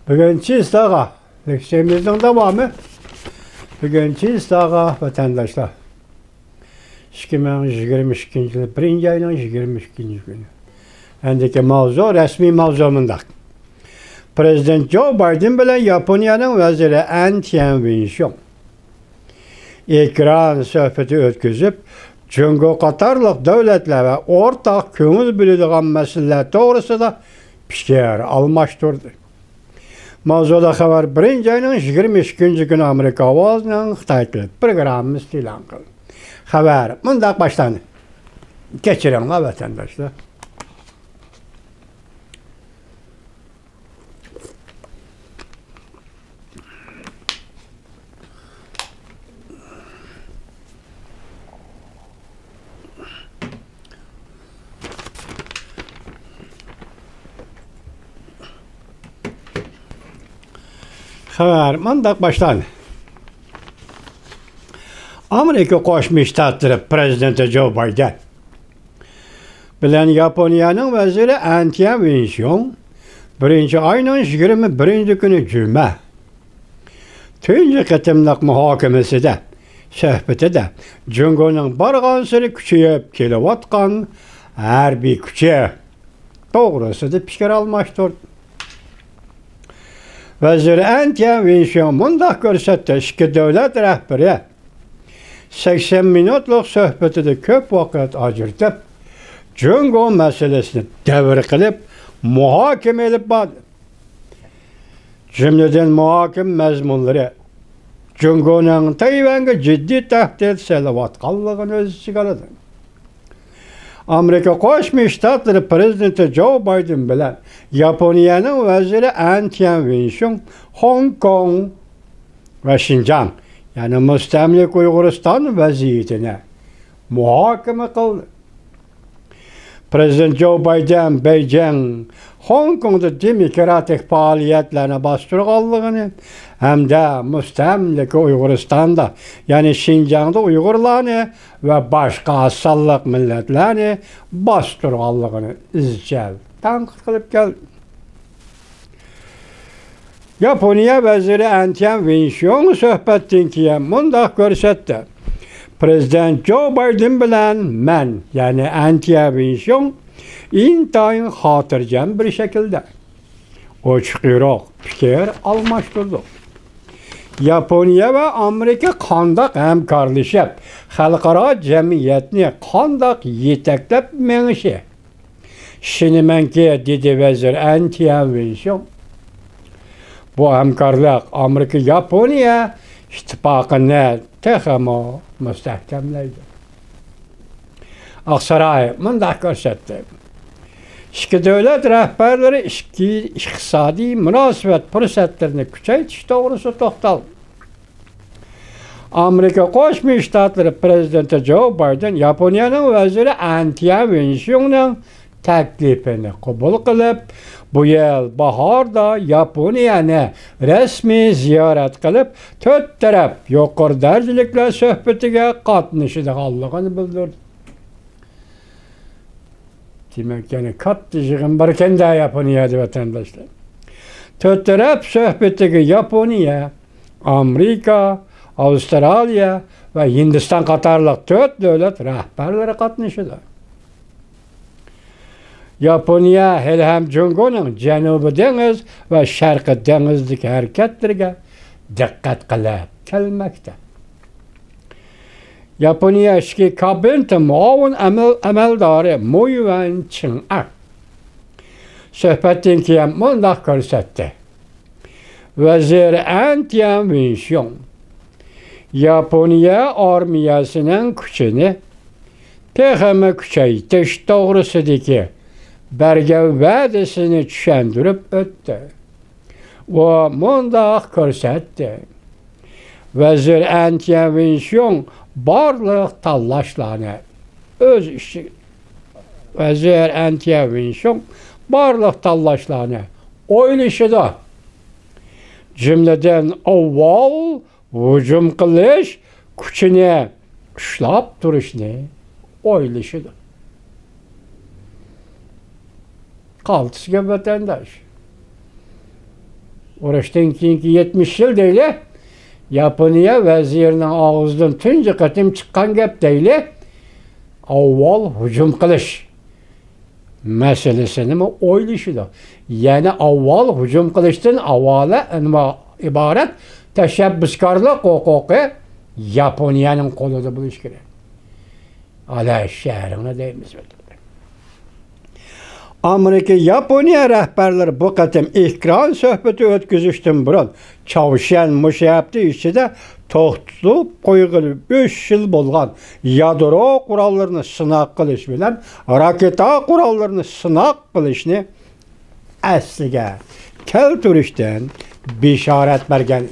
Bugün Çiğistağa, leksiyemizin devamı. Bugün Çiğistağa vatandaşlar. 2022 yılı 1. ayının 22. günü. Endiki mavzu resmi mavzumunda. Prezident Joe Biden bilen Japonya'nın veziri An Tianwen-sung ekran söhbeti ötküzüp Cungo Katarlık devletler ve ortak köngül bildiğin meseleler doğrusunda fikir almıştırdı. Mavzuda haber 1. ayının 22. günü Amerika avazının Xitay programımız ilan kıldı. Haber bundan başlandı. Geçirin la vatandaşlar. Haber mandak başlandı. Amerika Koşmuş Ştatları Prezidenti Joe Biden bilen Japonya'nın veziri An Tianwen-sung 1. ayının 21. günü Cuma tüncü kıtımlık muhakemesi de söhbeti de Cungo'nun barğansırı küçüyüp kilovatkan her bir küçüğü doğrusu da fikir almıştır. Vezir An Tianwen-sung bundak görsetti iki devlet rehberi 80 minutluk söhbeti de köp vakit acırtıp Cungo meselesini devir kılıp muhakeme edip bağlı. Cümleden muhakem mezmunları Cungo'nun Tayvan'a ciddi tehdit selavatkanlığını özü çıkardı. Amerika Koşmuş Ştatları Prezidenti Joe Biden bilen Japonya'nın veziri An Tianwen-sung Hong Kong ve Şincan yani müstemlik Uyguristan vaziyetine muhakeme kıldı. Prezident Joe Biden, Beijing, Hong Kong'da demokratik faaliyetlerine bastırıldığını hem de müstemlik Uyguristan'da yani Şincan'da Uygurlarını ve başka asallık milletlerini bastırıldığını izcel tanık kılıp geldi. Japonya veziri An Tianwen-sung söhbettinkiye mundak görsetti. Prezident Joe Biden bilen men yani An Tianwen-sung intayın hatırcam bir şekilde uçkuyruq fikir almıştırdı. Japonya ve Amerika kandak hemkarlaşıp halkara cemiyetini kandak yeteklep menişi. Şimdi menki dedi vezir An Tianwen-sung bu hemkarlık Amerika-Japonya ittifakını tehamo müstehkemleydi. Aksaray mundak görsetti. İki devlet rehberleri iktisadi münasebet fırsatlarını küçeytiş doğrusu toxtaldı. Amerika Koşmuş Ştatları Prezidenti Joe Biden Japonya'nın veziri An Tianwen-sung'un teklifini kabul kılıp bu yıl baharda Japonya'nı resmi ziyaret kılıp dört taraf yukarı derecelikle söhbetiga katnışıdığını bildirdi. Demek yani kattı yığın barken de Japonya'da vatandaşlar. Dört taraf söhbetiga Japonya, Amerika, Avustralya ve Hindistan Katarlık dört devlet rehberleri katnışıdı. Japonya hem Cungo'nun Cenubi Deniz ve Şarkı Deniz'deki hareketlerine dikkat kılıp gelmekte. Japonya eski kabineti muavin emeldarı Mu Yuan-ching söhbetinki mundak görsetti. Vezir An Tianwen-sung Japonya armiyasının gücünü tehame küçeytiş doğrusudaki berge vədisini düşendirip öttü. Ve mundak görsetti. Vezir An Tianwen-sung barlıq tallaşlarını öz işi Vezir An Tianwen-sung barlıq tallaşlarını oylışıda cümleden avval hücum kılış küçüne kuşlap duruşunu oylışıda. Kaltısı vatandaş. Urushdan keyingi 70 yil deyli, Yaponiya vazirining og'zidan tunji qatim chiqqan gap deyli, avval hujum qilish masalasini o'ylashidi. Ya'ni avval hujum qilishdan avvalo iborat tashabbuskorlik huquqi Yaponiyaning qo'lida bo'lishi kerak. Ala shahrini deymiz. Amerika Yaponiya rahbarlari bu qatim ekran suhbati o'tkazishdan burun Chavshan mushabti ichida to'xtatib qo'yilib 5 yil bo'lgan yadro qurollarini sinab qilish bilan raketa qurollarini sinab qilishni asliga keltirishdan bishorat bergan.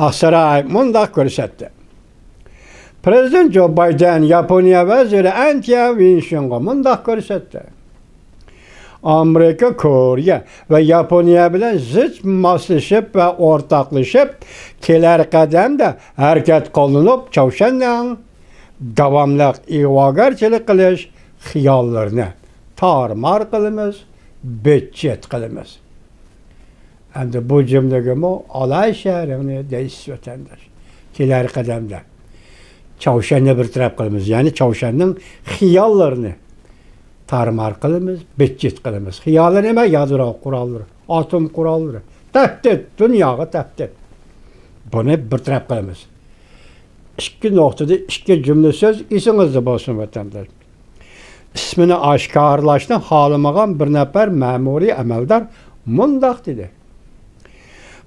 Aksaray mundaq ko'rsatdi. Prezident Joe Biden Yaponiya vaziri Antia Winstonga mundaq ko'rsatdi. Amerika, Koreya va Yaponiya bilan zich moslashib va o'rtoqlashib kelar qadamda harakat qilinib, Chavshandan davomli ig'vogarchilik qilish xiyollarini tarmar qilamiz, betchet qilamiz. Endi bu jumlaga olay shahrini deysiz vatandosh. Kelar qadamda Chavshanni bir taraf qilamiz, ya'ni Chavshanning xiyollarini tarmar qilamiz, betchet qilamiz. Xiyollar nima? Yadro qurollari, atom qurollari, tahdid, dunyoga tahdid. Buni bir taraf qilamiz. Ikki nuqtada ikki jumla so'z esingizda bo'lsin vatandosh. Ismini oshkorlashni xohlamagan bir nafar ma'muriy amaldor mundaq dedi.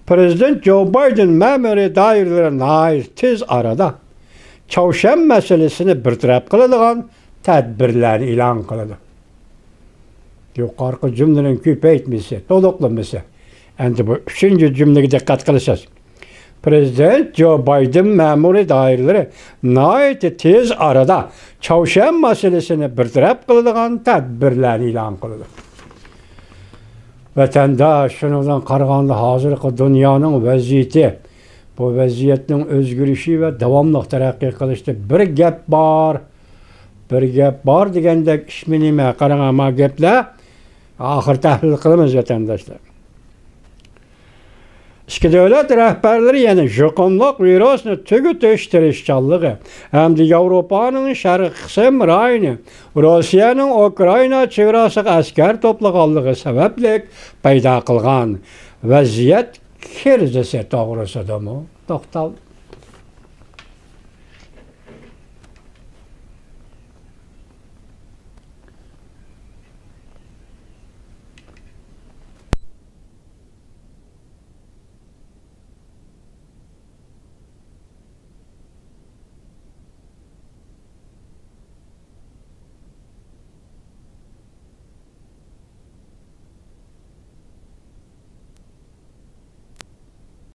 Prezident Joe Biden ma'muriy doiralarga tez arada Chavshan masalasini bartaraf qiladigan tadbirlarni e'lon qiladi. Yuqorqi jumlaning ko'paytmasa, to'liqlamasa, endi bu 3-jumlaga diqqat qilasiz. Prezident Joe Biden ma'muriy doiralari nihoyatda tez arada Chavshan masalasini bartaraf qiladigan tadbirlarni e'lon qiladi. Vatandosh, shundan qaraganda hozirgi dunyoning vaziyati, bu vaziyatning o'zgarishi va davomli taraqqiy qilishda bir gap bor degandek ishmi nima? Qarang, ama gaplar oxir tahlil qilamiz vatandoshlar. Ichki davlat rahbarlari yana yuqumli virusni tugutish tirishchanligi hamda Yevropaning sharqiy qismi rayoni Rossiyaning Ukraina chegarasiga askar to'plaganligi sababli paydo qilgan vaziyat krizisi to'g'risida to'xtaldi.